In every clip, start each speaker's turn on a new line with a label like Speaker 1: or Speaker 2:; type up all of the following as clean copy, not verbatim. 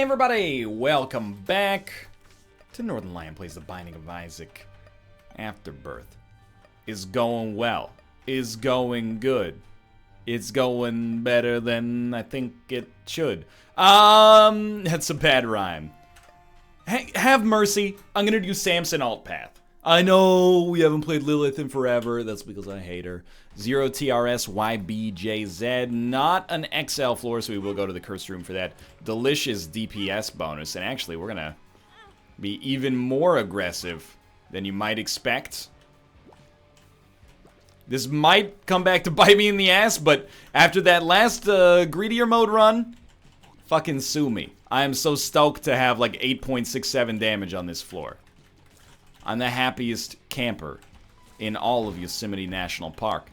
Speaker 1: everybody, welcome back to Northernlion Plays the Binding of Isaac. Afterbirth is going well, is going good. It's going better than I think it should. That's a bad rhyme. Have mercy, I'm gonna do Samson alt path. I know we haven't played Lilith in forever, that's because I hate her. 0 TRS YBJZ, not an XL floor, so we will go to the cursed room for that delicious DPS bonus. And actually, we're gonna be even more aggressive than you might expect. This might come back to bite me in the ass, but after that last greedier mode run, fucking sue me. I am so stoked to have like 8.67 damage on this floor. I'm the happiest camper in all of Yosemite National Park.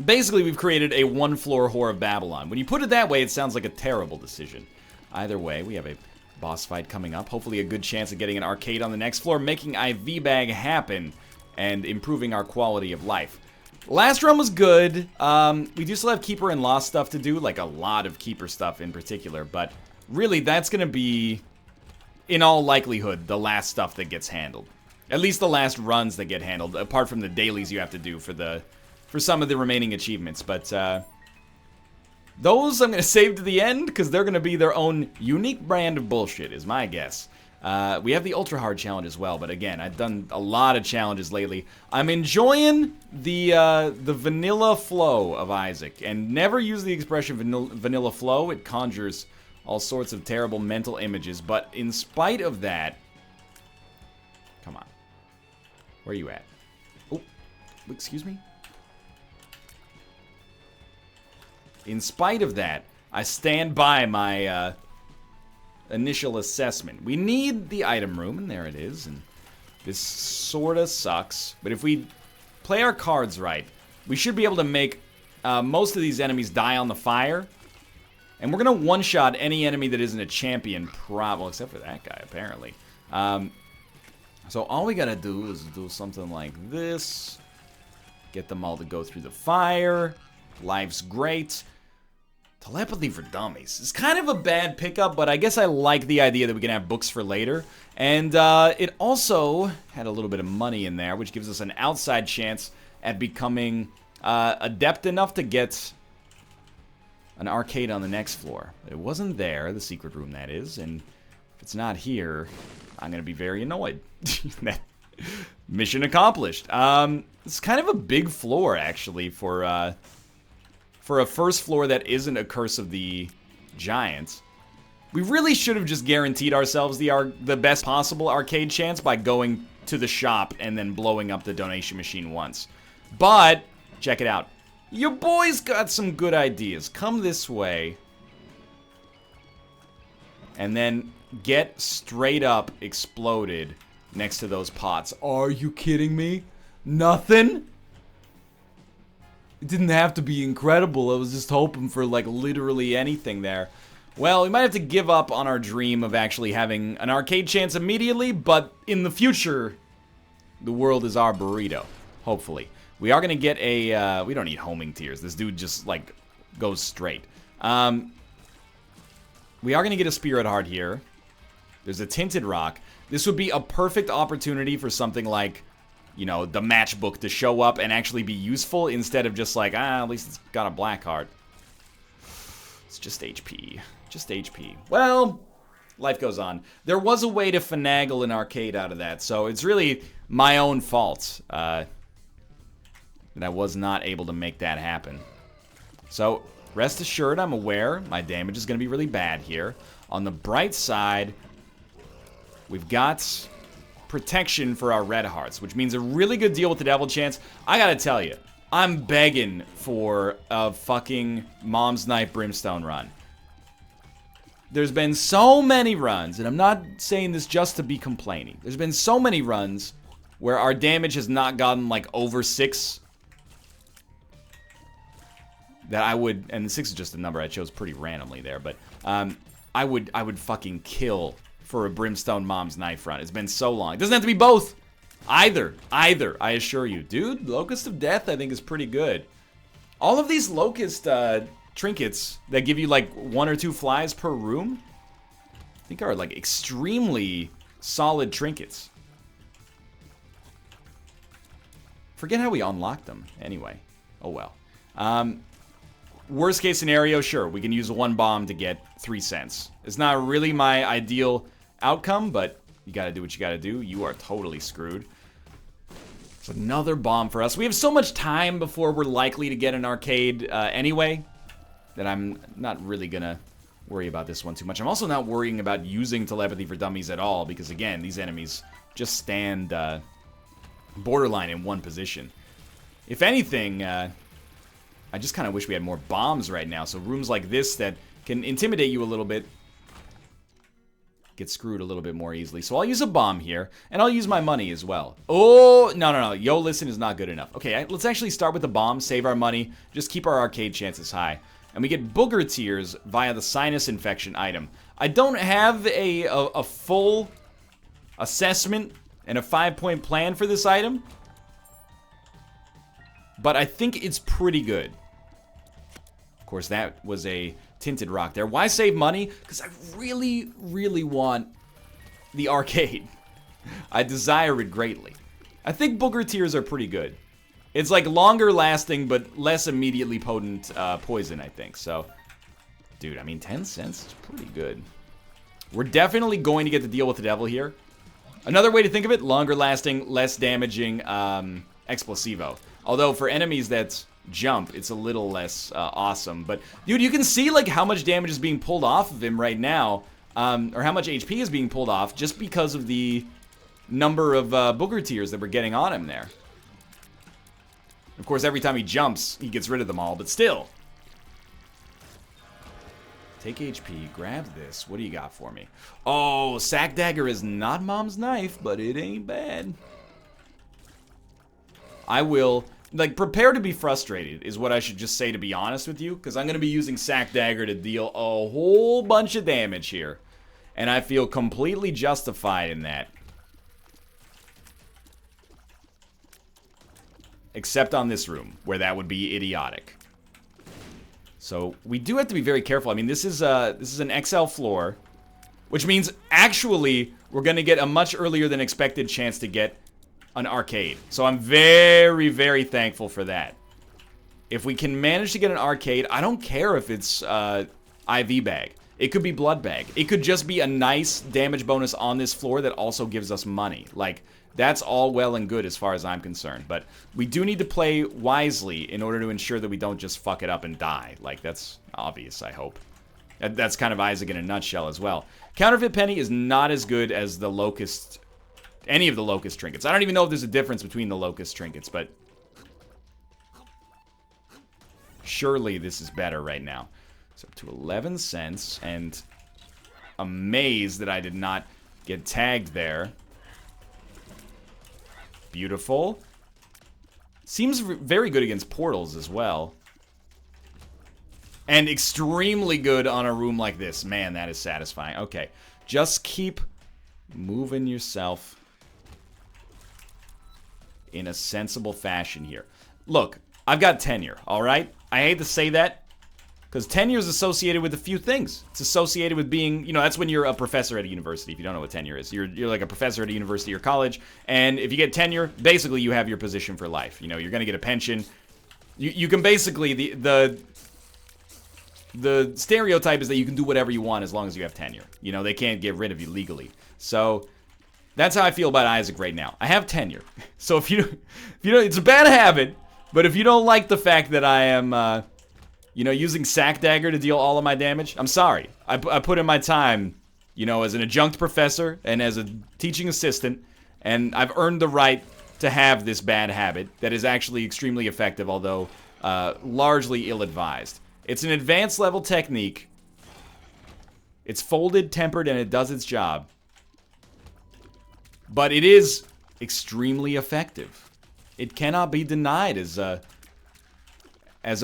Speaker 1: Basically, we've created a one-floor Whore of Babylon. When you put it that way, it sounds like a terrible decision. Either way, we have a boss fight coming up. Hopefully a good chance of getting an arcade on the next floor, making IV bag happen, and improving our quality of life. Last run was good. We do still have Keeper and Lost stuff to do, like a lot of Keeper stuff in particular, but really, that's gonna be, in all likelihood, the last stuff that gets handled. At least the last runs that get handled, apart from the dailies you have to do for some of the remaining achievements. But those I'm going to save to the end, because they're going to be their own unique brand of bullshit, is my guess. We have the ultra hard challenge as well, but again, I've done a lot of challenges lately. I'm enjoying the vanilla flow of Isaac, and never use the expression vanilla flow. It conjures all sorts of terrible mental images, but in spite of that, come on. Where are you at? Oh, excuse me? In spite of that, I stand by my initial assessment. We need the item room, and there it is, and this sorta sucks. But if we play our cards right, we should be able to make most of these enemies die on the fire. And we're gonna one-shot any enemy that isn't a champion, well, except for that guy, apparently. So all we gotta do is do something like this. Get them all to go through the fire. Life's great. Telepathy for dummies. It's kind of a bad pickup, but I guess I like the idea that we can have books for later. And it also had a little bit of money in there, which gives us an outside chance at becoming adept enough to get an arcade on the next floor. It wasn't there, the secret room that is, and if it's not here, I'm gonna be very annoyed. Mission accomplished. It's kind of a big floor, actually, for a first floor that isn't a Curse of the Giants. We really should have just guaranteed ourselves the best possible arcade chance by going to the shop and then blowing up the donation machine once. But, check it out. Your boy's got some good ideas. Come this way. And then get straight up exploded next to those pots. Are you kidding me? Nothing? It didn't have to be incredible. I was just hoping for, like, literally anything there. Well, we might have to give up on our dream of actually having an arcade chance immediately, but in the future, the world is our burrito. Hopefully. We are going to get a, we don't need homing tears. This dude just, like, goes straight. We are going to get a spirit heart here. There's a tinted rock. This would be a perfect opportunity for something like, you know, the matchbook to show up and actually be useful instead of just like, at least it's got a black heart. It's just HP. Just HP. Well, life goes on. There was a way to finagle an arcade out of that, so it's really my own fault that I was not able to make that happen. So, rest assured, I'm aware my damage is going to be really bad here. On the bright side, we've got protection for our red hearts, which means a really good deal with the devil chance. I gotta tell you, I'm begging for a fucking Mom's Night Brimstone run. There's been so many runs, and I'm not saying this just to be complaining. There's been so many runs where our damage has not gotten like over 6. That I would, and 6 is just a number I chose pretty randomly there, but I would fucking kill for a Brimstone Mom's Knife run. It's been so long. It doesn't have to be both. Either, I assure you. Dude, Locust of Death I think is pretty good. All of these Locust trinkets that give you like 1 or 2 flies per room, I think are like extremely solid trinkets. Forget how we unlocked them anyway. Oh well. Worst case scenario, sure, we can use 1 bomb to get 3 cents. It's not really my ideal outcome, but you gotta do what you gotta do. You are totally screwed. It's another bomb for us. We have so much time before we're likely to get an arcade anyway, that I'm not really gonna worry about this one too much. I'm also not worrying about using telepathy for dummies at all, because again, these enemies just stand borderline in one position. If anything, I just kind of wish we had more bombs right now, so rooms like this that can intimidate you a little bit get screwed a little bit more easily. So I'll use a bomb here, and I'll use my money as well. Oh, no. Yo, listen is not good enough. Okay, let's actually start with the bomb, save our money, just keep our arcade chances high. And we get booger tears via the sinus infection item. I don't have a full assessment and a 5-point plan for this item, but I think it's pretty good. Of course, that was a tinted rock there. Why save money? Because I really, really want the arcade. I desire it greatly. I think booger tears are pretty good. It's like longer lasting, but less immediately potent poison, I think. So, dude, I mean, 10 cents is pretty good. We're definitely going to get to deal with the devil here. Another way to think of it, longer lasting, less damaging explosivo. Although for enemies that jump, it's a little less awesome. But, dude, you can see like how much damage is being pulled off of him right now. Or how much HP is being pulled off just because of the number of booger tears that we're getting on him there. Of course, every time he jumps, he gets rid of them all, but still. Take HP, grab this. What do you got for me? Oh, sack dagger is not mom's knife, but it ain't bad. I will, like, prepare to be frustrated is what I should just say, to be honest with you, because I'm going to be using sack dagger to deal a whole bunch of damage here. And I feel completely justified in that. Except on this room, where that would be idiotic. So, we do have to be very careful. I mean, this is an XL floor, which means, actually, we're going to get a much earlier than expected chance to get an arcade. So, I'm very, very thankful for that. If we can manage to get an arcade, I don't care if it's IV bag. It could be blood bag. It could just be a nice damage bonus on this floor that also gives us money. Like, that's all well and good as far as I'm concerned. But we do need to play wisely in order to ensure that we don't just fuck it up and die. Like, that's obvious, I hope. That's kind of Isaac in a nutshell as well. Counterfeit penny is not as good as the locust, any of the locust trinkets. I don't even know if there's a difference between the locust trinkets, but surely this is better right now. So up to 11 cents, and amazed that I did not get tagged there. Beautiful. Seems very good against portals as well. And extremely good on a room like this. Man, that is satisfying. Okay, just keep moving yourself in a sensible fashion here. Look, I've got tenure, alright? I hate to say that, because tenure is associated with a few things. It's associated with being, you know, that's when you're a professor at a university, if you don't know what tenure is. You're like a professor at a university or college, and if you get tenure, basically you have your position for life. You know, you're going to get a pension. You can basically, the stereotype is that you can do whatever you want as long as you have tenure. You know, they can't get rid of you legally. So, that's how I feel about Isaac right now. I have tenure. So if you don't, it's a bad habit, but if you don't like the fact that I am, you know, using sack dagger to deal all of my damage, I'm sorry. I put in my time, you know, as an adjunct professor and as a teaching assistant, and I've earned the right to have this bad habit that is actually extremely effective, although largely ill-advised. It's an advanced level technique. It's folded, tempered, and it does its job. But it is extremely effective. It cannot be denied as a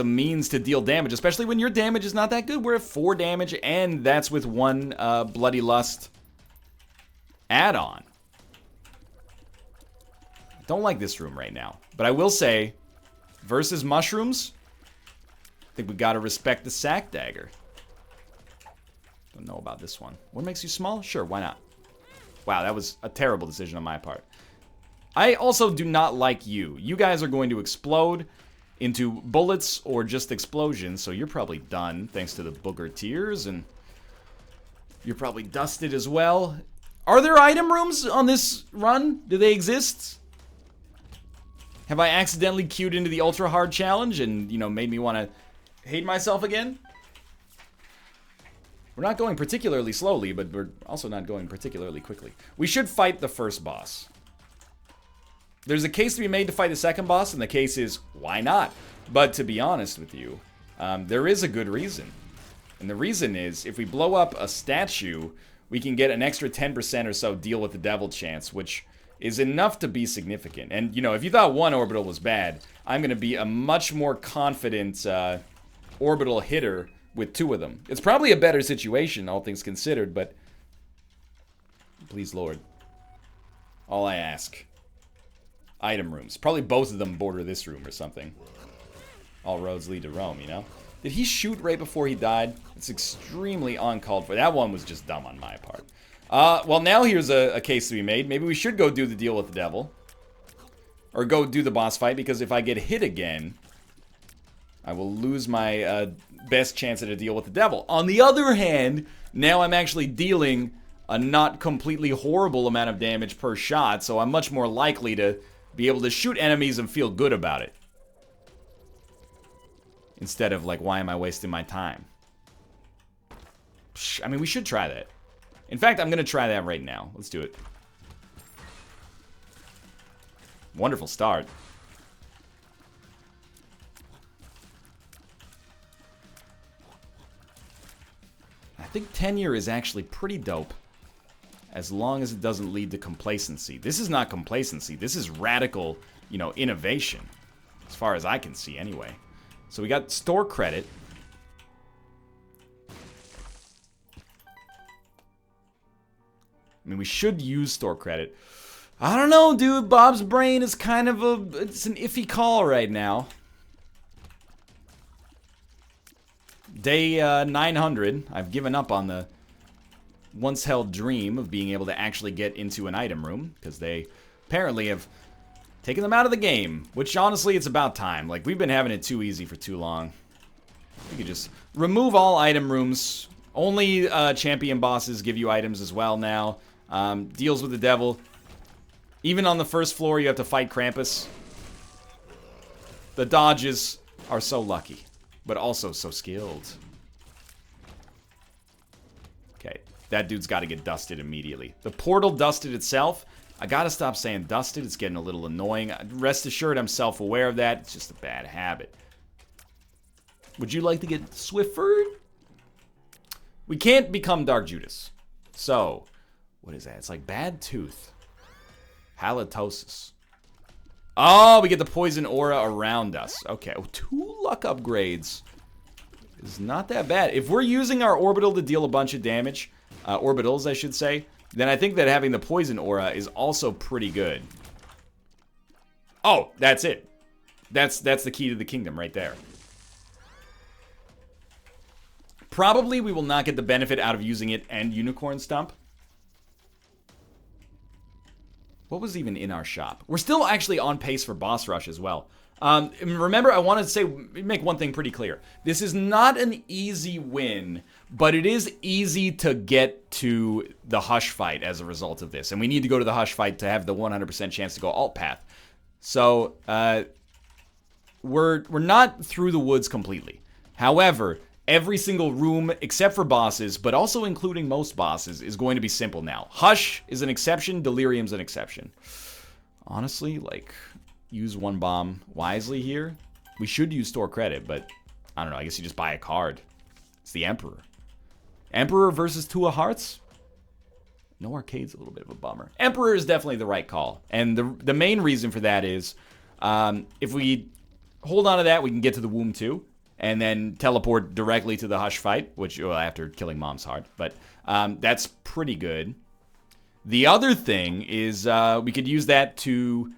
Speaker 1: means to deal damage, especially when your damage is not that good. We're at 4 damage, and that's with 1 Bloody Lust add-on. Don't like this room right now. But I will say, versus mushrooms, think we gotta respect the sack dagger. Don't know about this one. What makes you small? Sure, why not? Wow, that was a terrible decision on my part. I also do not like you. You guys are going to explode into bullets or just explosions, so you're probably done thanks to the booger tears, and you're probably dusted as well. Are there item rooms on this run? Do they exist? Have I accidentally queued into the ultra hard challenge and, you know, made me want to hate myself again? We're not going particularly slowly, but we're also not going particularly quickly. We should fight the first boss. There's a case to be made to fight the second boss, and the case is, why not? But to be honest with you, there is a good reason. And the reason is, if we blow up a statue, we can get an extra 10% or so deal with the devil chance, which is enough to be significant. And, you know, if you thought one orbital was bad, I'm going to be a much more confident orbital hitter with two of them. It's probably a better situation, all things considered, but please, Lord. All I ask. Item rooms. Probably both of them border this room or something. All roads lead to Rome, you know? Did he shoot right before he died? It's extremely uncalled for. That one was just dumb on my part. Well, now here's a case to be made. Maybe we should go do the deal with the devil. Or go do the boss fight, because if I get hit again, I will lose my best chance at a deal with the devil. On the other hand, now I'm actually dealing a not completely horrible amount of damage per shot, so I'm much more likely to be able to shoot enemies and feel good about it. Instead of, like, why am I wasting my time? I mean, we should try that. In fact, I'm going to try that right now. Let's do it. Wonderful start. I think tenure is actually pretty dope. As long as it doesn't lead to complacency. This is not complacency. This is radical, you know, innovation. As far as I can see, anyway. So we got store credit. I mean, we should use store credit. I don't know, dude. Bob's brain is kind of it's an iffy call right now. Day 900. I've given up on the once held dream of being able to actually get into an item room, because they apparently have taken them out of the game, which honestly, it's about time. Like, we've been having it too easy for too long. We could just remove all item rooms. Only champion bosses give you items as well now. Deals with the devil. Even on the first floor, you have to fight Krampus. The dodges are so lucky, but also so skilled. Okay, that dude's got to get dusted immediately. The portal dusted itself. I gotta stop saying dusted. It's getting a little annoying. Rest assured, I'm self-aware of that. It's just a bad habit. Would you like to get Swiffered? We can't become Dark Judas. So, what is that? It's like bad tooth. Halitosis. Oh, we get the poison aura around us. Okay, 2 luck upgrades is not that bad. If we're using our orbital to deal a bunch of damage, orbitals, I should say, then I think that having the poison aura is also pretty good. Oh, that's it. That's the key to the kingdom right there. Probably we will not get the benefit out of using it and Unicorn Stump. What was even in our shop? We're still actually on pace for boss rush as well. Remember, I wanted to make one thing pretty clear. This is not an easy win, but it is easy to get to the Hush fight as a result of this. And we need to go to the Hush fight to have the 100% chance to go alt path. So, we're not through the woods completely. However, every single room, except for bosses, but also including most bosses, is going to be simple now. Hush is an exception, Delirium's an exception. Honestly, like, use one bomb wisely here. We should use store credit, but I don't know, I guess you just buy a card. It's the Emperor. Emperor versus 2 of Hearts? No arcade's a little bit of a bummer. Emperor is definitely the right call. And the main reason for that is, if we hold on to that, we can get to the womb too. And then teleport directly to the Hush fight, which, well, after killing Mom's Heart. But that's pretty good. The other thing is we could use that to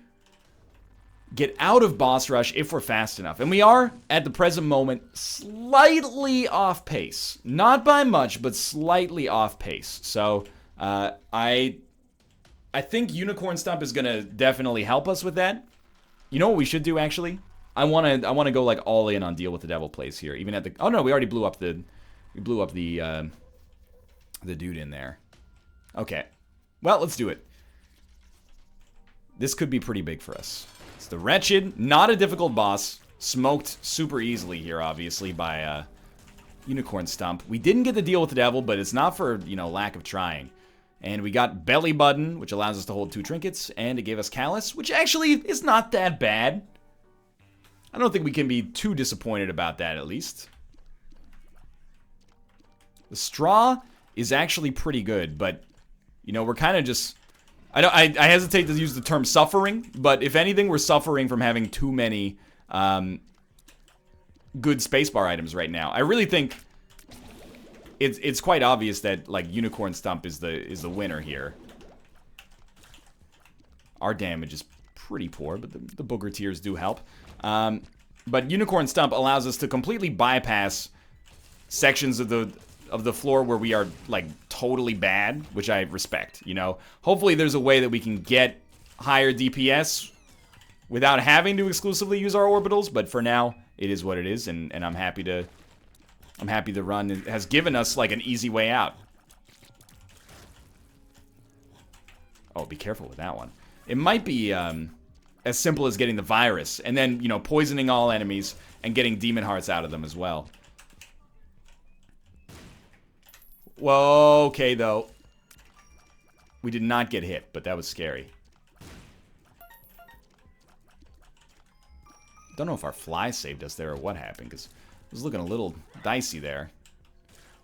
Speaker 1: get out of boss rush if we're fast enough. And we are, at the present moment, slightly off pace. Not by much, but slightly off pace. So, I think Unicorn Stomp is going to definitely help us with that. You know what we should do, actually? I want to go, like, all in on Deal with the Devil plays here. Even at the... Oh, no, we already blew up the... We blew up the dude in there. Okay. Well, let's do it. This could be pretty big for us. It's the Wretched, not a difficult boss. Smoked super easily here, obviously, by Unicorn Stomp. We didn't get the Deal with the Devil, but it's not for, you know, lack of trying. And we got Belly Button, which allows us to hold 2 trinkets, and it gave us Callus, which actually is not that bad. I don't think we can be too disappointed about that, at least. The Straw is actually pretty good, but, you know, we're kind of just... I hesitate to use the term suffering, but if anything, we're suffering from having too many good spacebar items right now. I really think it's quite obvious that, like, Unicorn Stomp is the winner here. Our damage is pretty poor, but the booger tears do help. But Unicorn Stomp allows us to completely bypass sections of the floor where we are, like, totally bad, which I respect, you know. Hopefully there's a way that we can get higher DPS without having to exclusively use our orbitals, but for now, it is what it is, and I'm happy the run has given us, like, an easy way out. Oh, be careful with that one. It might be as simple as getting the virus, and then, you know, poisoning all enemies and getting demon hearts out of them as well. Whoa, okay, though. We did not get hit, but that was scary. Don't know if our fly saved us there or what happened, because it was looking a little dicey there.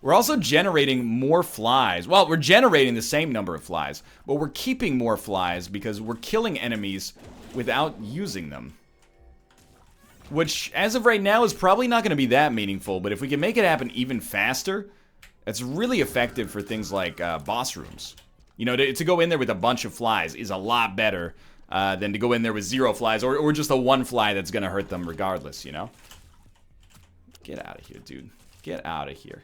Speaker 1: We're also generating more flies. Well, we're generating the same number of flies, but we're keeping more flies because we're killing enemies without using them. Which, as of right now, is probably not going to be that meaningful, but if we can make it happen even faster... It's really effective for things like boss rooms. You know, to go in there with a bunch of flies is a lot better than to go in there with 0 flies or just a 1 fly that's going to hurt them regardless, you know? Get out of here, dude. Get out of here.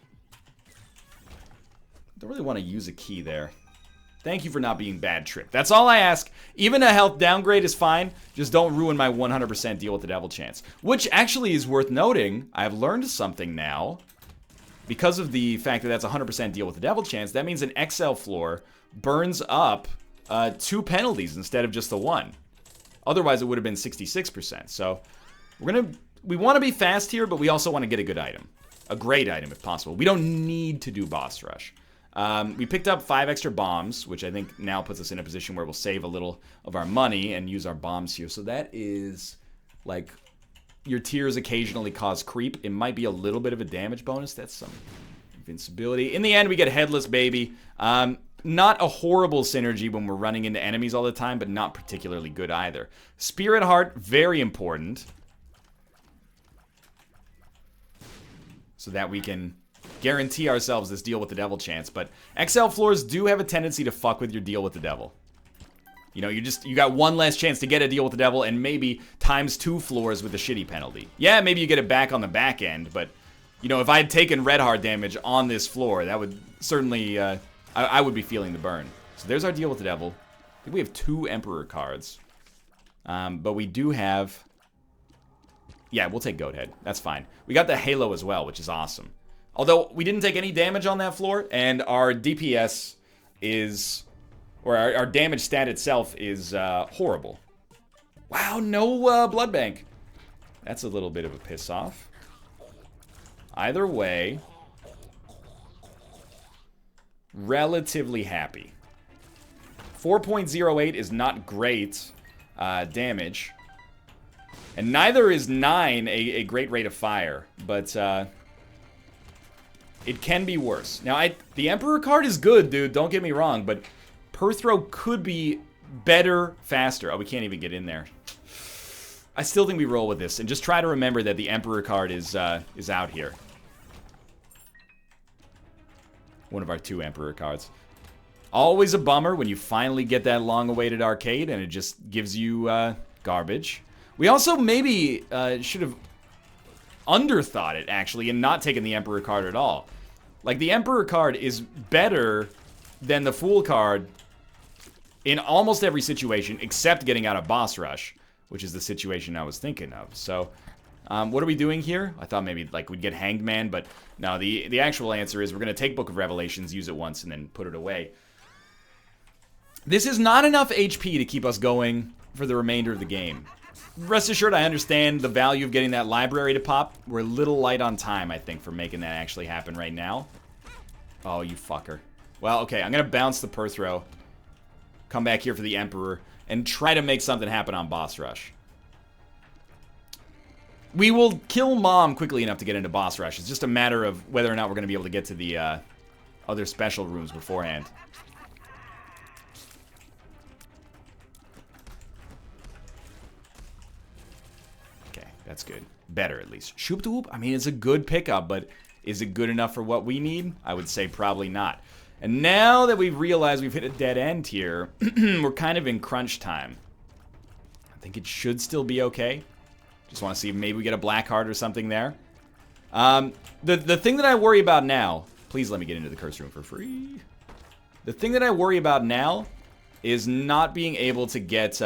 Speaker 1: Don't really want to use a key there. Thank you for not being bad trip. That's all I ask. Even a health downgrade is fine. Just don't ruin my 100% Deal with the Devil chance. Which actually is worth noting. I've learned something now. Because of the fact that that's 100% Deal with the Devil chance, that means an XL floor burns up 2 penalties instead of just the 1. Otherwise, it would have been 66%. So, we want to be fast here, but we also want to get a good item. A great item, if possible. We don't need to do boss rush. We picked up 5 extra bombs, which I think now puts us in a position where we'll save a little of our money and use our bombs here. So that is, like... Your tears occasionally cause creep. It might be a little bit of a damage bonus. That's some invincibility. In the end, we get Headless Baby. Not a horrible synergy when we're running into enemies all the time, but not particularly good either. Spirit Heart, very important. So that we can guarantee ourselves this Deal with the Devil chance. But XL floors do have a tendency to fuck with your Deal with the Devil. You know, you got 1 less chance to get a Deal with the Devil and maybe times 2 floors with a shitty penalty. Yeah, maybe you get it back on the back end, but, you know, if I had taken red heart damage on this floor, that would certainly, I would be feeling the burn. So there's our Deal with the Devil. I think we have 2 Emperor cards. But we do have... Yeah, we'll take Goathead. That's fine. We got the Halo as well, which is awesome. Although, we didn't take any damage on that floor, and our DPS is... Or our damage stat itself is horrible. Wow, no blood bank. That's a little bit of a piss off. Either way, relatively happy. 4.08 is not great damage. And neither is 9 a great rate of fire. But it can be worse. Now, the Emperor card is good, dude. Don't get me wrong, but... Per throw could be better, faster. Oh, we can't even get in there. I still think we roll with this and just try to remember that the Emperor card is out here. One of our 2 Emperor cards. Always a bummer when you finally get that long-awaited arcade and it just gives you garbage. We also maybe should have underthought it, actually, and not taken the Emperor card at all. Like, the Emperor card is better than the Fool card in almost every situation, except getting out of Boss Rush, which is the situation I was thinking of. So, what are we doing here? I thought maybe, like, we'd get Hanged Man, but no, the actual answer is we're going to take Book of Revelations, use it once, and then put it away. This is not enough HP to keep us going for the remainder of the game. Rest assured, I understand the value of getting that library to pop. We're a little light on time, I think, for making that actually happen right now. Oh, you fucker. Well, okay, I'm going to bounce the Perthrow, come back here for the Emperor, and try to make something happen on Boss Rush. We will kill Mom quickly enough to get into Boss Rush. It's just a matter of whether or not we're going to be able to get to the other special rooms beforehand. That's good. Better, at least. Shoop to Whoop, I mean, it's a good pickup, but is it good enough for what we need? I would say probably not. And now that we've realized we've hit a dead end here, we're kind of in crunch time. I think it should still be okay. Just want to see if maybe we get a black heart or something there. The thing that I worry about now... Please let me get into the curse room for free. The thing that I worry about now is not being able to get...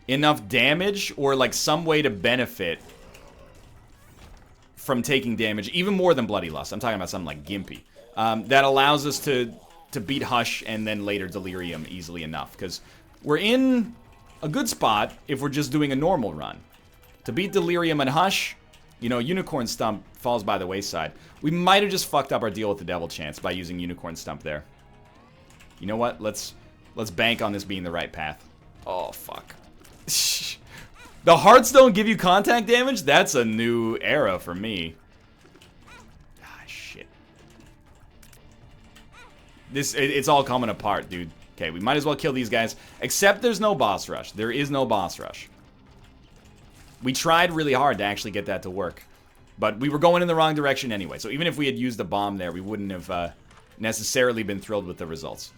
Speaker 1: enough damage or like some way to benefit from taking damage, even more than Bloody Lust. I'm talking about something like Gimpy. That allows us to beat Hush and then later Delirium easily enough. Because we're in a good spot if we're just doing a normal run. To beat Delirium and Hush, you know, Unicorn Stump falls by the wayside. We might have just fucked up our deal with the Devil Chance by using Unicorn Stump there. You know what? Let's bank on this being the right path. Oh, fuck. The hearts don't give you contact damage? That's a new era for me. Ah, shit. It's all coming apart, dude. Okay, we might as well kill these guys. Except there's no boss rush. There is no boss rush. We tried really hard to actually get that to work. But we were going in the wrong direction anyway. So even if we had used a bomb there, we wouldn't have necessarily been thrilled with the results.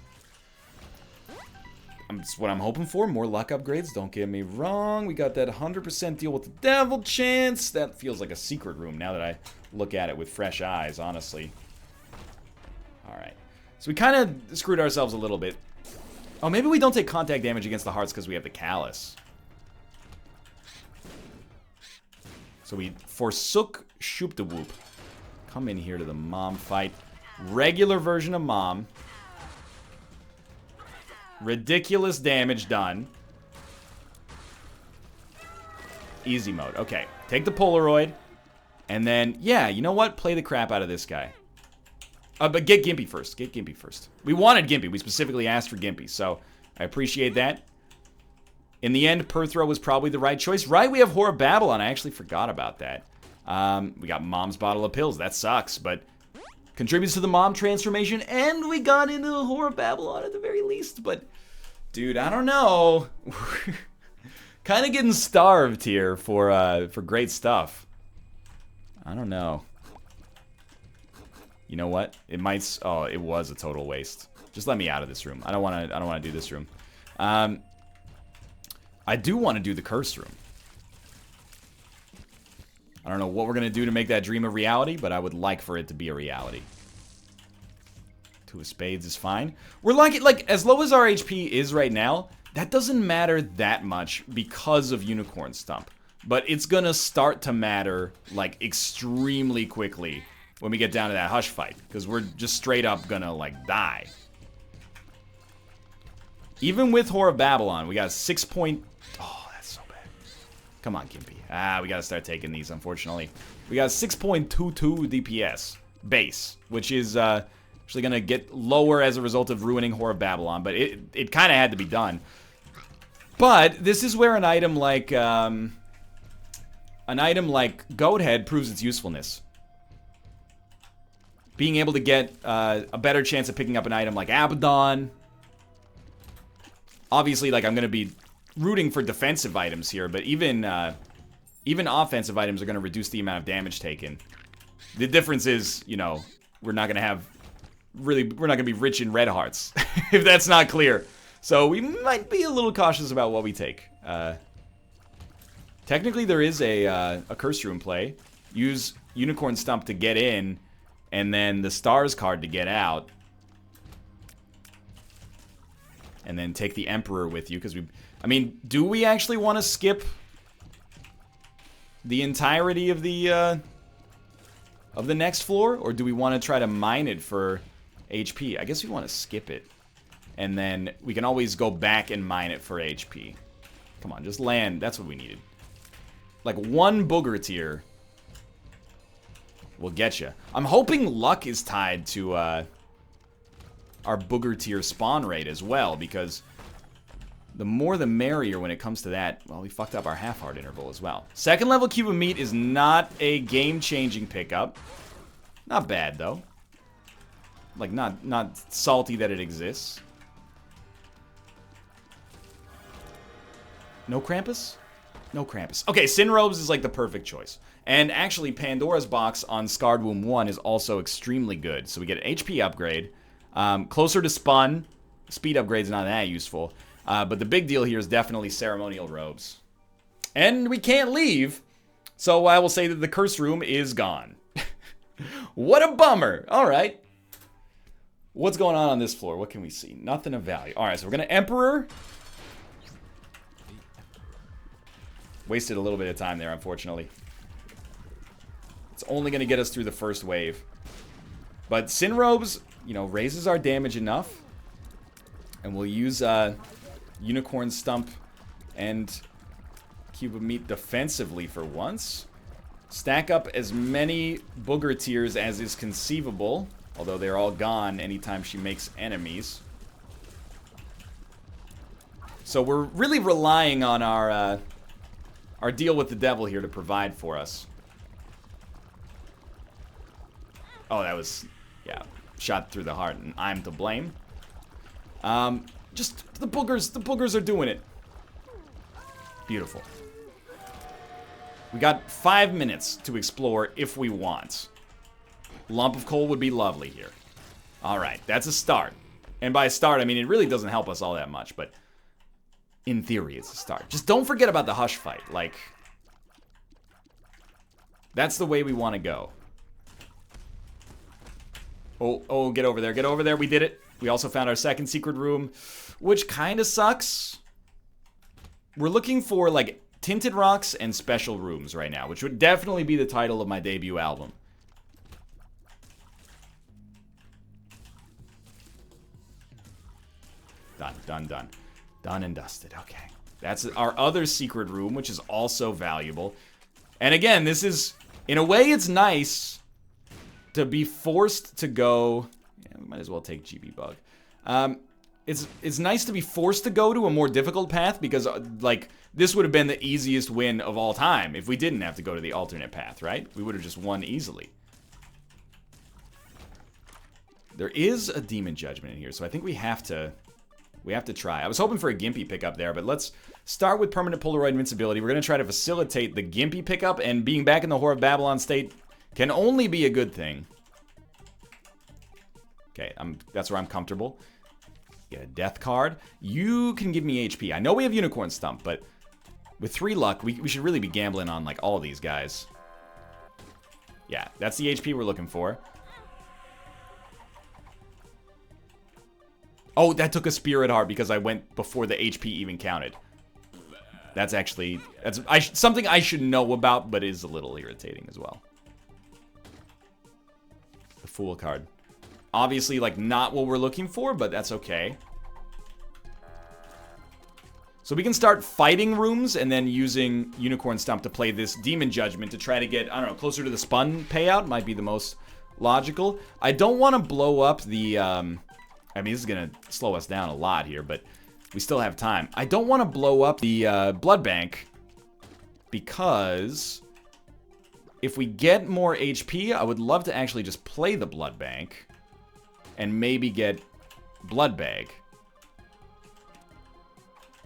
Speaker 1: That's what I'm hoping for. More luck upgrades. Don't get me wrong. We got that 100% deal with the Devil Chance. That feels like a secret room now that I look at it with fresh eyes, honestly. Alright. So we kind of screwed ourselves a little bit. Oh, maybe we don't take contact damage against the hearts because we have the Callus. So we forsook Shoop da Whoop. Come in here to the Mom fight. Regular version of Mom. Ridiculous damage done. Easy mode. Okay. Take the Polaroid. And then, yeah, you know what? Play the crap out of this guy. But get Gimpy first. Get Gimpy first. We wanted Gimpy. We specifically asked for Gimpy. So, I appreciate that. In the end, Perthrow was probably the right choice. Right, we have Whore of Babylon. I actually forgot about that. We got Mom's Bottle of Pills. That sucks, but... contributes to the Mom transformation, and we got into the Whore of Babylon at the very least, but... dude, I don't know. Kind of getting starved here for great stuff. I don't know. You know what? It might... oh, it was a total waste. Just let me out of this room. I don't want to do this room. I do want to do the curse room. I don't know what we're going to do to make that dream a reality, but I would like for it to be a reality. Two of Spades is fine. We're lucky, like, as low as our HP is right now, that doesn't matter that much because of Unicorn Stump. But it's going to start to matter, like, extremely quickly when we get down to that Hush fight. Because we're just straight up going to, like, die. Even with Whore of Babylon, we got 6 point... oh, that's so bad. Come on, Gimpy. Ah, we got to start taking these, unfortunately. We got 6.22 DPS base, which is actually going to get lower as a result of ruining Whore of Babylon, but it kind of had to be done. But this is where an item like Goathead proves its usefulness. Being able to get a better chance of picking up an item like Abaddon. Obviously, like, I'm going to be rooting for defensive items here, but even offensive items are going to reduce the amount of damage taken. The difference is, you know, we're not going to be rich in red hearts, if that's not clear. So we might be a little cautious about what we take. Technically, there is a curse room play. Use Unicorn Stump to get in, and then the Stars card to get out. And then take the Emperor with you, because we... I mean, do we actually want to skip the entirety of the next floor? Or do we want to try to mine it for HP? I guess we want to skip it. And then we can always go back and mine it for HP. Come on, just land. That's what we needed. Like, one booger tier will get you. I'm hoping luck is tied to our booger tier spawn rate as well, because the more the merrier when it comes to that. Well, we fucked up our half-heart interval as well. Second level cube of meat is not a game-changing pickup. Not bad, though. Like, not salty that it exists. No Krampus? No Krampus. Okay, Sin Robes is like the perfect choice. And actually, Pandora's Box on Scarred Womb 1 is also extremely good. So we get an HP upgrade. Closer to Spun. Speed upgrade's not that useful. But the big deal here is definitely Ceremonial Robes. And we can't leave. So I will say that the Curse Room is gone. What a bummer. Alright. What's going on this floor? What can we see? Nothing of value. Alright, so we're going to Emperor. Wasted a little bit of time there, unfortunately. It's only going to get us through the first wave. But Sin Robes, you know, raises our damage enough. And we'll use Unicorn Stump and Cube of Meat defensively for once. Stack up as many booger tiers as is conceivable. Although they're all gone anytime she makes enemies. So we're really relying on our deal with the devil here to provide for us. Oh, that was, yeah, shot through the heart, and I'm to blame. Just the boogers are doing it. Beautiful. We got 5 minutes to explore if we want. Lump of coal would be lovely here. Alright, that's a start. And by start, I mean it really doesn't help us all that much, but in theory, it's a start. Just don't forget about the Hush fight. Like, that's the way we want to go. Oh, get over there. Get over there. We did it. We also found our second secret room, which kind of sucks. We're looking for, like, tinted rocks and special rooms right now, which would definitely be the title of my debut album. Done, done, done. Done and dusted. Okay. That's our other secret room, which is also valuable. And again, this is, in a way, it's nice to be forced to go. Yeah, we might as well take GB Bug. It's nice to be forced to go to a more difficult path because, like, this would have been the easiest win of all time if we didn't have to go to the alternate path, right? We would have just won easily. There is a Demon Judgment in here, so I think we have to try. I was hoping for a Gimpy pickup there, but let's start with permanent Polaroid invincibility. We're going to try to facilitate the Gimpy pickup, and being back in the Whore of Babylon state can only be a good thing. Okay, that's where I'm comfortable. Get a death card. You can give me HP. I know we have Unicorn Stump, but with 3 luck, we should really be gambling on, like, all of these guys. Yeah, that's the HP we're looking for. Oh, that took a Spirit Heart because I went before the HP even counted. That's actually... something I should know about, but is a little irritating as well. The Fool card. Obviously, like, not what we're looking for, but that's okay. So we can start fighting rooms and then using Unicorn Stump to play this Demon Judgment to try to get, I don't know, closer to the Spun payout might be the most logical. I don't want to blow up the... I mean, this is going to slow us down a lot here, but we still have time. I don't want to blow up the Blood Bank because if we get more HP, I would love to actually just play the Blood Bank and maybe get Blood Bag.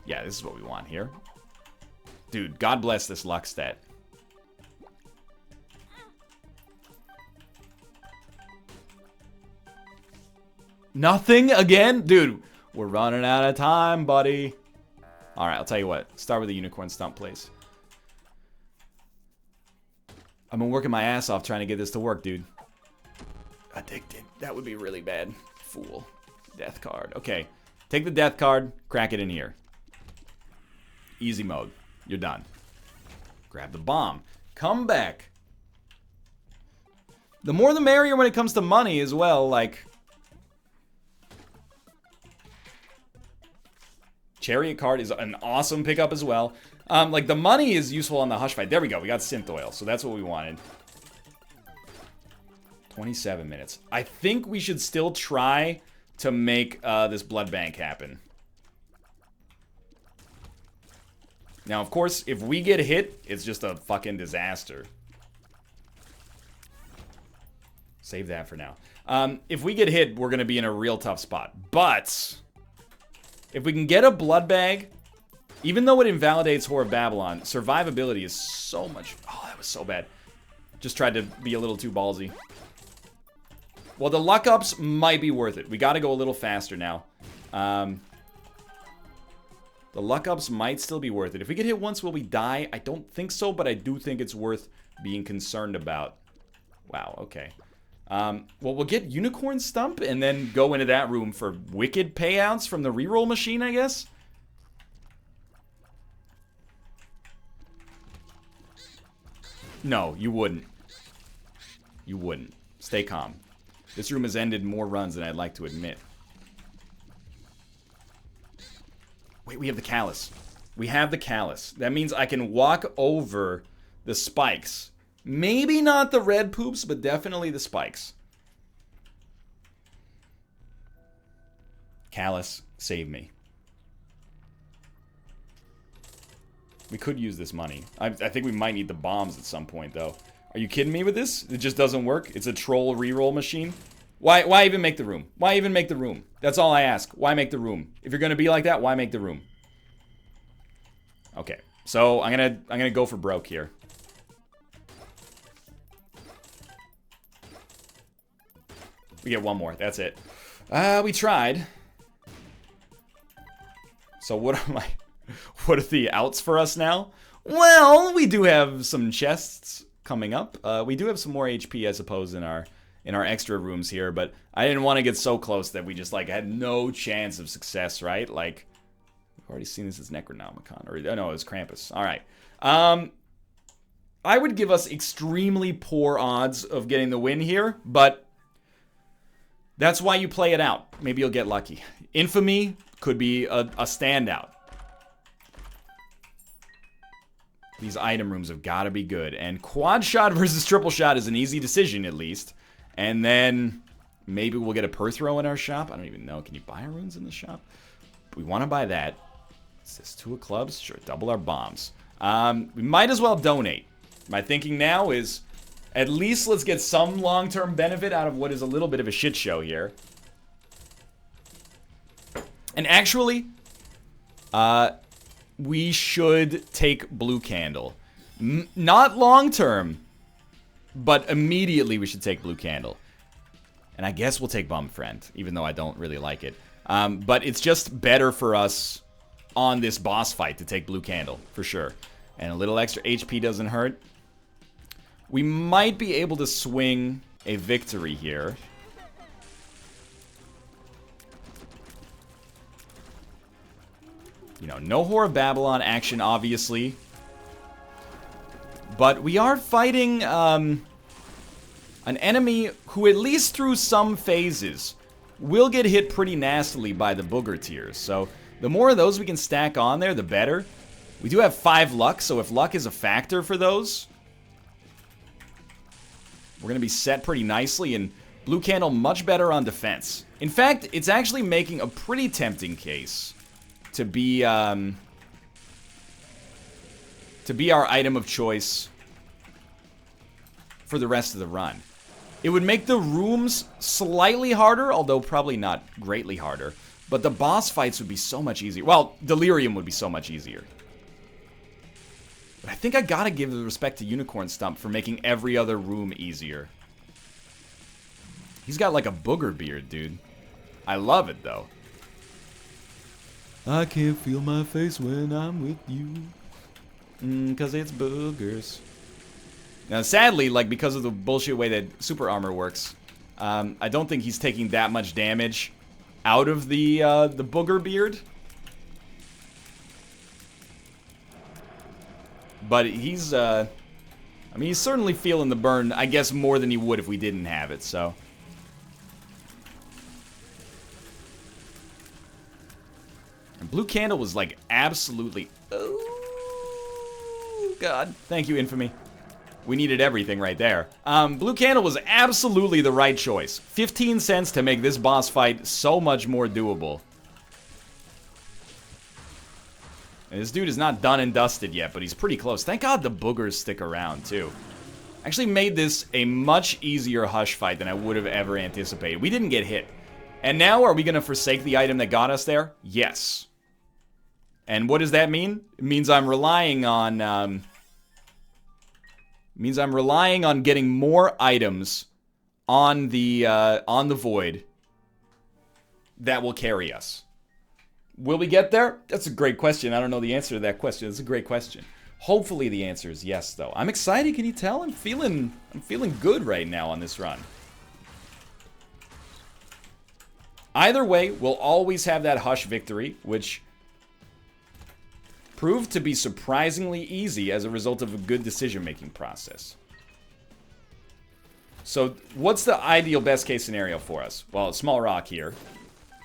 Speaker 1: Yeah, this is what we want here. Dude, God bless this luck stat. Nothing again? Dude, we're running out of time, buddy. Alright, I'll tell you what. Start with the Unicorn Stump, please. I've been working my ass off trying to get this to work, dude. Addicted. That would be really bad. Fool. Death card. Okay. Take the death card. Crack it in here. Easy mode. You're done. Grab the bomb. Come back. The more the merrier when it comes to money as well, like... Chariot card is an awesome pickup as well. Like, the money is useful on the Hush fight. There we go. We got synth oil, so that's what we wanted. 27 minutes. I think we should still try to make this blood bank happen. Now, of course, if we get hit, it's just a fucking disaster. Save that for now. If we get hit, we're going to be in a real tough spot. But if we can get a blood bag, even though it invalidates Whore of Babylon, survivability is so much... Oh, that was so bad. Just tried to be a little too ballsy. Well, the luck ups might be worth it. We got to go a little faster now. The luck ups might still be worth it. If we get hit once, will we die? I don't think so, but I do think it's worth being concerned about. Wow, okay. Well, we'll get Unicorn Stump and then go into that room for wicked payouts from the reroll machine, I guess. No, you wouldn't. You wouldn't. Stay calm. This room has ended more runs than I'd like to admit. Wait, we have the Callus. We have the Callus. That means I can walk over the spikes. Maybe not the red poops, but definitely the spikes. Callus, save me. We could use this money. I think we might need the bombs at some point, though. Are you kidding me with this? It just doesn't work? It's a troll reroll machine? Why even make the room? Why even make the room? That's all I ask. Why make the room? If you're gonna be like that, why make the room? Okay, so I'm gonna go for broke here. We get one more. That's it. We tried. So what are the outs for us now? Well, we do have some chests coming up. We do have some more HP, I suppose, in our extra rooms here, but I didn't want to get so close that we just like had no chance of success, right? Like, we've already seen this as Necronomicon, or no, it was Krampus. All right. I would give us extremely poor odds of getting the win here, but that's why you play it out. Maybe you'll get lucky. Infamy could be a standout. These item rooms have got to be good. And quad shot versus triple shot is an easy decision, at least. And then maybe we'll get a Perthrow in our shop. I don't even know. Can you buy runes in the shop? We want to buy that. Is this 2 of clubs? Sure, double our bombs. We might as well donate. My thinking now is at least let's get some long-term benefit out of what is a little bit of a shit show here. And actually, we should take Blue Candle. Not long-term, but immediately we should take Blue Candle. And I guess we'll take Bum Friend, even though I don't really like it. But it's just better for us on this boss fight to take Blue Candle, for sure. And a little extra HP doesn't hurt. We might be able to swing a victory here. You know, no Whore of Babylon action, obviously. But we are fighting an enemy who, at least through some phases, will get hit pretty nastily by the booger tiers. So the more of those we can stack on there, the better. We do have 5 luck, so if luck is a factor for those, we're going to be set pretty nicely. And Blue Candle much better on defense. In fact, it's actually making a pretty tempting case to be our item of choice for the rest of the run. It would make the rooms slightly harder, although probably not greatly harder. But the boss fights would be so much easier. Well, Delirium would be so much easier. But I think I gotta give the respect to Unicorn Stump for making every other room easier. He's got like a booger beard, dude. I love it, though. I can't feel my face when I'm with you. 'Cause it's boogers. Now, sadly, like, because of the bullshit way that super armor works, I don't think he's taking that much damage out of the booger beard. But he's, I mean, he's certainly feeling the burn, I guess, more than he would if we didn't have it, so. And Blue Candle was, like, absolutely... Oh, God. Thank you, Infamy. We needed everything right there. Blue Candle was absolutely the right choice. 15 cents to make this boss fight so much more doable. And this dude is not done and dusted yet, but he's pretty close. Thank God the boogers stick around, too. Actually made this a much easier Hush fight than I would have ever anticipated. We didn't get hit. And now, are we going to forsake the item that got us there? Yes. And what does that mean? It means I'm relying on... means I'm relying on getting more items on the void that will carry us. Will we get there? That's a great question. I don't know the answer to that question. That's a great question. Hopefully the answer is yes, though. I'm excited. Can you tell? I'm feeling good right now on this run. Either way, we'll always have that Hush victory, which proved to be surprisingly easy as a result of a good decision-making process. So, what's the ideal best-case scenario for us? Well, small rock here.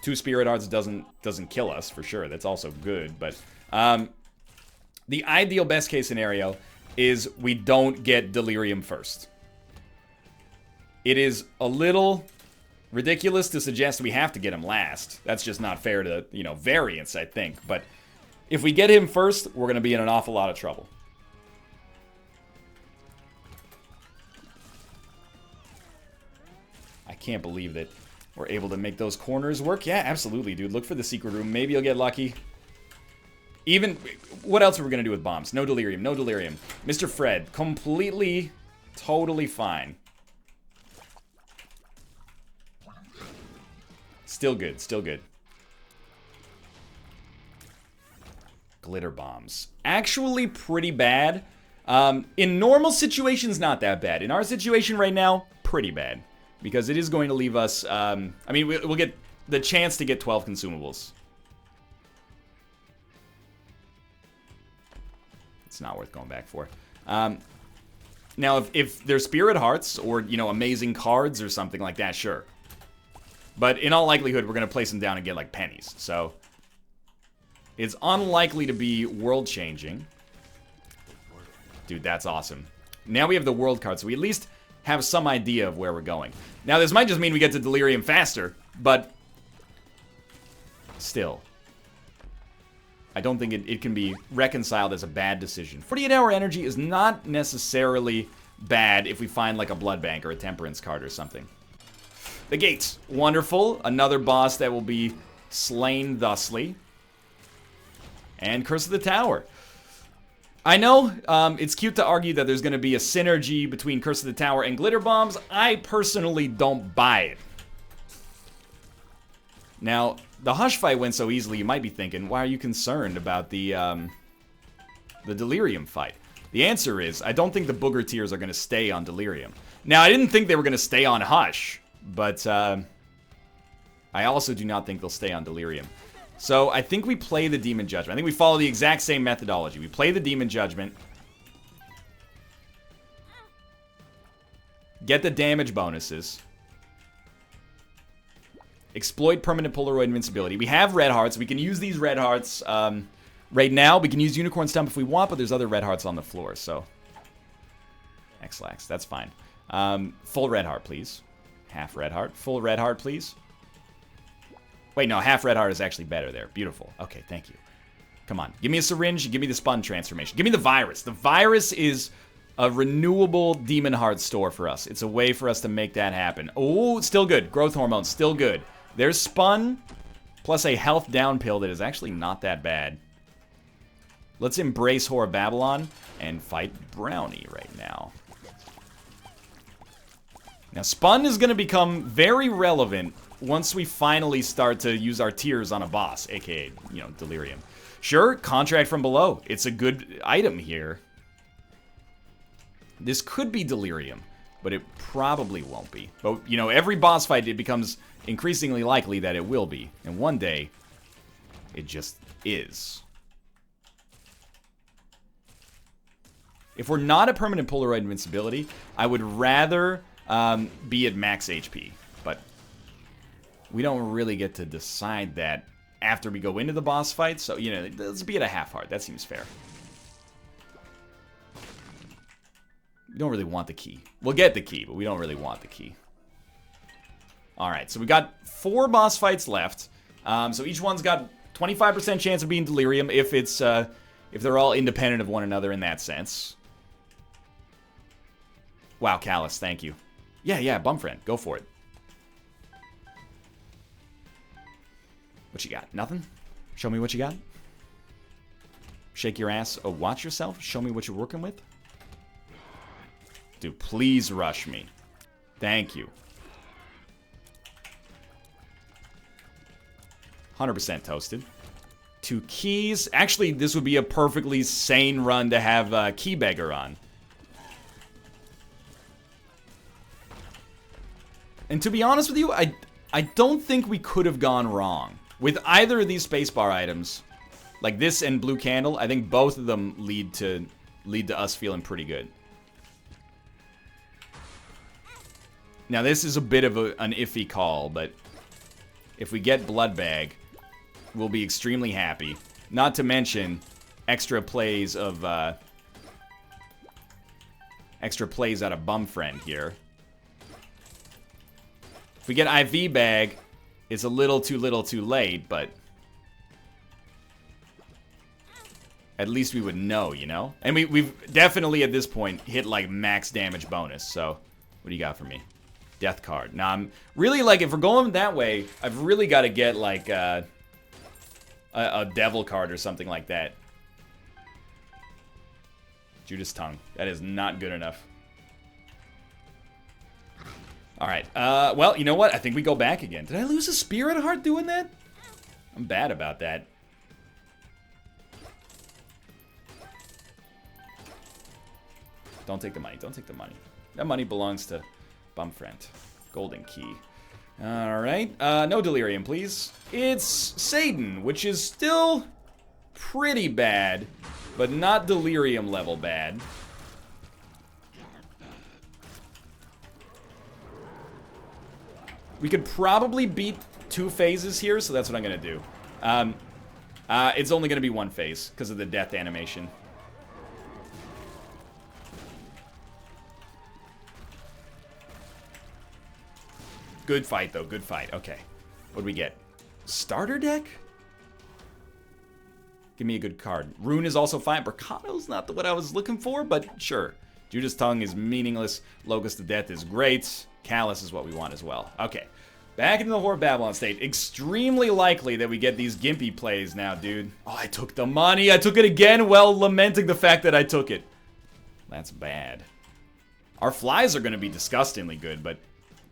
Speaker 1: 2 Spirit Hearts doesn't kill us, for sure. That's also good, but... the ideal best-case scenario is we don't get Delirium first. It is a little ridiculous to suggest we have to get him last. That's just not fair to, you know, variance, I think, but... if we get him first, we're going to be in an awful lot of trouble. I can't believe that we're able to make those corners work. Yeah, absolutely, dude. Look for the secret room. Maybe you'll get lucky. Even... what else are we going to do with bombs? No Delirium. No Delirium. Mr. Fred. Completely, totally fine. Still good. Still good. Glitter bombs. Actually pretty bad. In normal situations, not that bad. In our situation right now, pretty bad. Because it is going to leave us... I mean, we'll get the chance to get 12 consumables. It's not worth going back for. Now, if they're Spirit Hearts or, you know, amazing cards or something like that, sure. But in all likelihood, we're going to place them down and get, like, pennies. So... it's unlikely to be world-changing. Dude, that's awesome. Now we have the world card, so we at least have some idea of where we're going. Now, this might just mean we get to Delirium faster, but... still. I don't think it can be reconciled as a bad decision. 48-hour energy is not necessarily bad if we find, like, a Blood Bank or a Temperance card or something. The gates. Wonderful. Another boss that will be slain thusly. And Curse of the Tower. I know it's cute to argue that there's going to be a synergy between Curse of the Tower and Glitter Bombs. I personally don't buy it. Now, the Hush fight went so easily, you might be thinking, why are you concerned about the Delirium fight? The answer is, I don't think the Booger Tears are going to stay on Delirium. Now, I didn't think they were going to stay on Hush, but I also do not think they'll stay on Delirium. So, I think we play the Demon Judgment. I think we follow the exact same methodology. We play the Demon Judgment. Get the damage bonuses. Exploit permanent Polaroid invincibility. We have red hearts. We can use these red hearts right now. We can use Unicorn Stump if we want, but there's other red hearts on the floor, so... X-Lax, that's fine. Full red heart, please. Half red heart. Full red heart, please. Wait, no, half red heart is actually better there. Beautiful. Okay, thank you. Come on. Give me a syringe. Give me the spun transformation. Give me the virus. The virus is a renewable demon heart store for us. It's a way for us to make that happen. Oh, still good. Growth hormone, still good. There's spun, plus a health down pill that is actually not that bad. Let's embrace Whore of Babylon and fight Brownie right now. Now, spun is going to become very relevant once we finally start to use our tears on a boss, aka, you know, Delirium. Sure, Contract from Below. It's a good item here. This could be delirium, but it probably won't be. But, you know, every boss fight, it becomes increasingly likely that it will be. And one day, it just is. If we're not at permanent Polaroid invincibility, I would rather be at max HP. But we don't really get to decide that after we go into the boss fight. So, you know, let's be at a half heart. That seems fair. We don't really want the key. We'll get the key, but we don't really want the key. Alright, so we got 4 boss fights left. So each one's got 25% chance of being delirium if it's if they're all independent of one another in that sense. Wow, Callus, thank you. Yeah, bum friend, go for it. What you got? Nothing? Show me what you got. Shake your ass. Oh, watch yourself. Show me what you're working with. Dude, please rush me. Thank you. 100% toasted. 2 keys. Actually, this would be a perfectly sane run to have Key Beggar on. And to be honest with you, I don't think we could have gone wrong. With either of these spacebar items, like this and Blue Candle, I think both of them lead to us feeling pretty good. Now, this is a bit of an iffy call, but if we get Blood Bag, we'll be extremely happy. Not to mention extra plays of out of Bum Friend here. If we get IV Bag, it's a little too late, but at least we would know, you know? And we've definitely at this point hit like max damage bonus, so what do you got for me? Death card. Now, I'm really like, if we're going that way, I've really got to get like a devil card or something like that. Judas Tongue. That is not good enough. Alright, well, you know what? I think we go back again. Did I lose a Spirit Heart doing that? I'm bad about that. Don't take the money. Don't take the money. That money belongs to Bumfriend. Golden key. Alright. No delirium, please. It's Satan, which is still pretty bad, but not delirium level bad. We could probably beat 2 phases here, so that's what I'm going to do. It's only going to be 1 phase because of the death animation. Good fight, though. Good fight. Okay. What do we get? Starter deck? Give me a good card. Rune is also fine. Bricato's not what I was looking for, but sure. Judas Tongue is meaningless. Locust of Death is great. Callus is what we want as well. Okay. Back into the Whore of Babylon state. Extremely likely that we get these gimpy plays now, dude. Oh, I took the money. I took it again while lamenting the fact that I took it. That's bad. Our flies are going to be disgustingly good, but,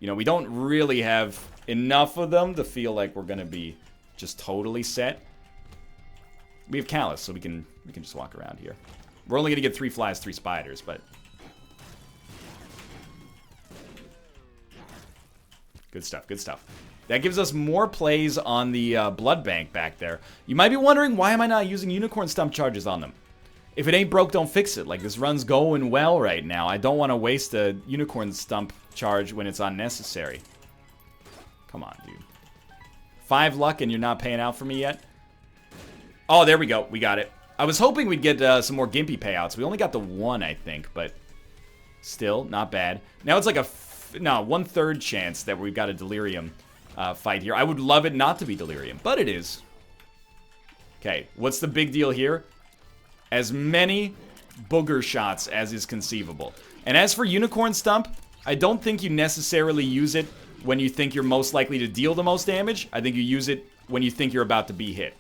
Speaker 1: you know, we don't really have enough of them to feel like we're going to be just totally set. We have Callus, so we can just walk around here. We're only going to get 3 flies, 3 spiders, but... Good stuff, good stuff. That gives us more plays on the blood bank back there. You might be wondering, why am I not using unicorn stump charges on them? If it ain't broke, don't fix it. Like, this run's going well right now. I don't want to waste a unicorn stump charge when it's unnecessary. Come on, dude. 5 luck and you're not paying out for me yet? Oh, there we go. We got it. I was hoping we'd get some more gimpy payouts. We only got the 1, I think, but still, not bad. Now it's like a... No, 1/3 chance that we've got a delirium fight here. I would love it not to be delirium, but it is. Okay, what's the big deal here? As many booger shots as is conceivable. And as for Unicorn Stump, I don't think you necessarily use it when you think you're most likely to deal the most damage. I think you use it when you think you're about to be hit.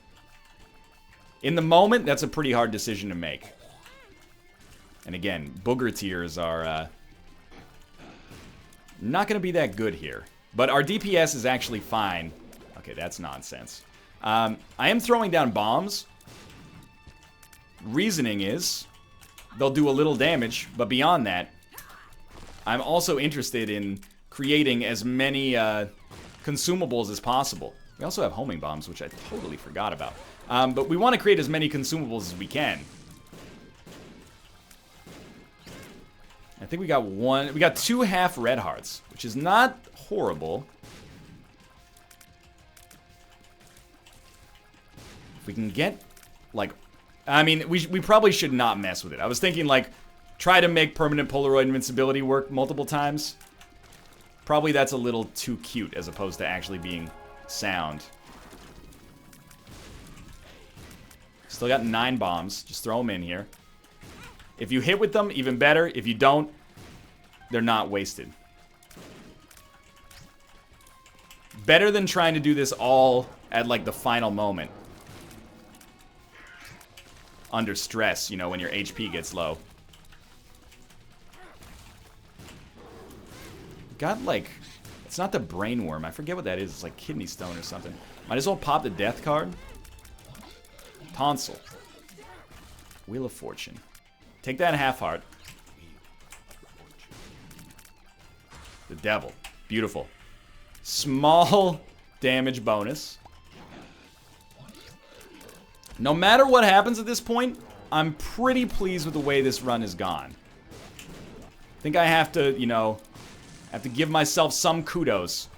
Speaker 1: In the moment, that's a pretty hard decision to make. And again, booger tears are... not going to be that good here. But our DPS is actually fine. Okay, that's nonsense. I am throwing down bombs. Reasoning is, they'll do a little damage, but beyond that, I'm also interested in creating as many consumables as possible. We also have homing bombs, which I totally forgot about. But we want to create as many consumables as we can. I think we got 2 half red hearts, which is not horrible. If we can get, like, I mean, we probably should not mess with it. I was thinking, like, try to make permanent Polaroid invincibility work multiple times. Probably that's a little too cute as opposed to actually being sound. Still got 9 bombs. Just throw them in here. If you hit with them, even better. If you don't, they're not wasted. Better than trying to do this all at, like, the final moment. Under stress, you know, when your HP gets low. Got, like, it's not the brain worm. I forget what that is. It's like kidney stone or something. Might as well pop the death card. Tonsil. Wheel of Fortune. Take that half heart. The devil. Beautiful. Small damage bonus. No matter what happens at this point, I'm pretty pleased with the way this run has gone. I think I have to, you know, have to give myself some kudos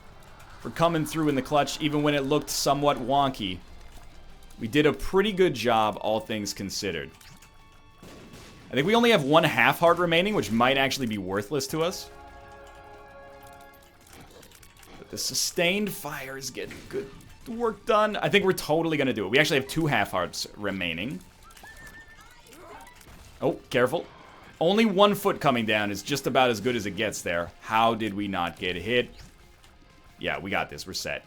Speaker 1: for coming through in the clutch, even when it looked somewhat wonky. We did a pretty good job, all things considered. I think we only have 1 half heart remaining, which might actually be worthless to us. But the sustained fire is getting good work done. I think we're totally gonna do it. We actually have 2 half hearts remaining. Oh, careful. Only 1 foot coming down is just about as good as it gets there. How did we not get hit? Yeah, we got this. We're set.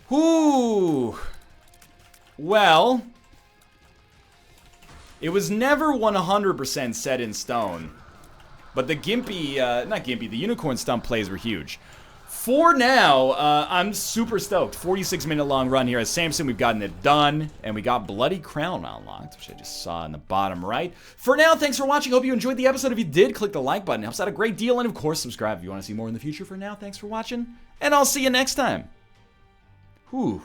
Speaker 1: Whoo! Well, it was never 100% set in stone. But the Gimpy, not Gimpy, the Unicorn Stump plays were huge. For now, I'm super stoked. 46-minute long run here as Samson. We've gotten it done. And we got Bloody Crown unlocked, which I just saw in the bottom right. For now, thanks for watching. Hope you enjoyed the episode. If you did, click the like button. It helps out a great deal. And of course, subscribe if you want to see more in the future. For now, thanks for watching. And I'll see you next time. Whew.